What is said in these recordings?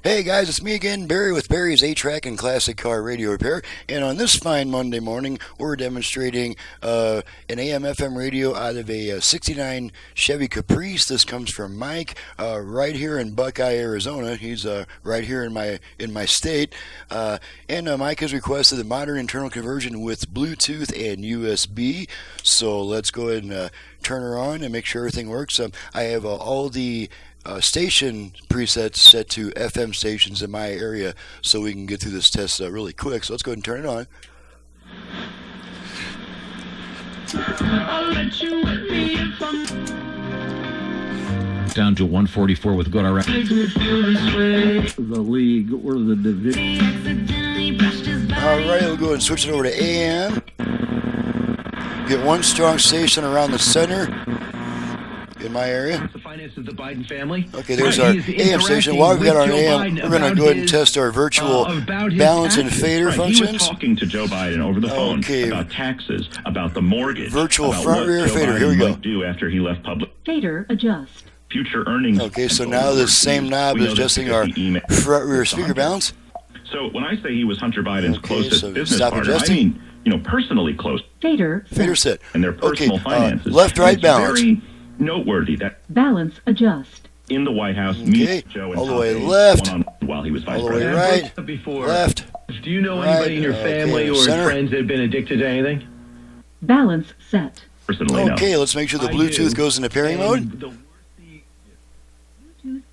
Hey guys, it's me again, Barry with Barry's 8-Track and Classic Car Radio Repair. And on this fine Monday morning, we're demonstrating an AM-FM radio out of a 69 Chevy Caprice. This comes from Mike, right here in Buckeye, Arizona. He's right here in my state. And Mike has requested a modern internal conversion with Bluetooth and USB. So let's go ahead and turn her on and make sure everything works. I have all the station presets set to FM stations in my area, so we can get through this test really quick. So let's go ahead and turn it on. Down to 144 with good RF. The league or the division. Alright, we'll go ahead and switch it over to AM. Get one strong station around the center in my area. The finance of the Biden family. Okay, there's our AM station. While we've got our AM, we're going to go ahead and test our virtual balance and fader functions. He was talking to Joe Biden over the phone about taxes, about the mortgage, virtual about front what rear Joe fader. Biden Here we go. might do after he left public. Fader adjust. Future earnings. Okay, so now this same knob is adjusting our front rear speaker balance. So when I say he was Hunter Biden's closest business stop partner, adjusting. I mean, personally close. Fader set. And their personal finances. Left right balance. Very noteworthy that balance adjust. in the White House, Joe and all the way Tom left, while he was vice all the way president. right, Before. left. Do you know right, anybody in your family or center. friends that have been addicted to anything? Balance set. Personally, no. Okay, let's make sure the Bluetooth goes into pairing mode. Bluetooth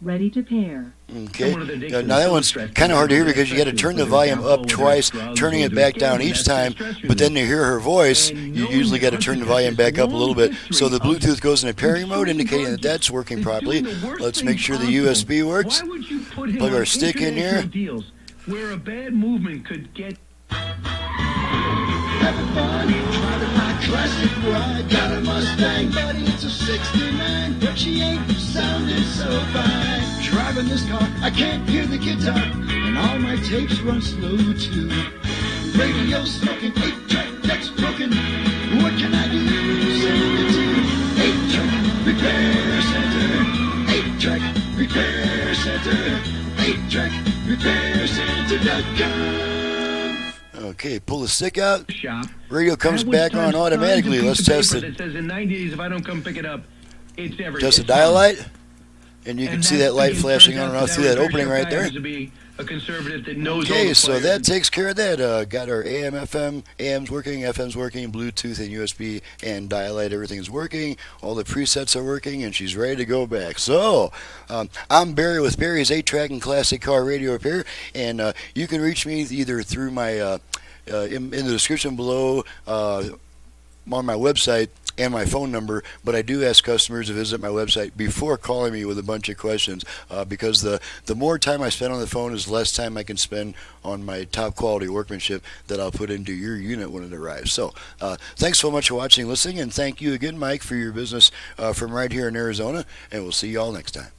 ready to pair. Okay, now that one's kind of hard to hear because you got to turn the volume up twice, turning it back down each time, but then to hear her voice, you usually got to turn the volume back up a little bit. So the Bluetooth goes into pairing mode, indicating that that's working properly. Let's make sure the USB works. Plug our stick in here. Where a bad movement could get. Having fun, driving my classic ride. Got a Mustang, buddy, it's a 69, but she ain't sounding so fine. Driving this car, I can't hear the guitar, and all my tapes run slow too. Radio smoking, 8-track deck's broken. What can I do? Send it to 8-track repair center. 8-track repair center. 8-track repair center.com. Okay, pull the stick out. Shop. Radio comes back on automatically. Let's test it. It says in 90 days if I don't come pick it up, it's ever. Test the dial light, and you can see that light flashing on and off through that opening right there. Okay, so that takes care of that. Got our AM, FM, AM's working, FM's working, Bluetooth and USB and dial light, everything's working. All the presets are working, and she's ready to go back. So, I'm Barry with Barry's 8-Track and Classic Car Radio Repair, and you can reach me either through my in the description below on my website and my phone number, but I do ask customers to visit my website before calling me with a bunch of questions, because the more time I spend on the phone is less time I can spend on my top quality workmanship that I'll put into your unit when it arrives. So thanks so much for watching and listening, and thank you again, Mike, for your business from right here in Arizona, and we'll see you all next time.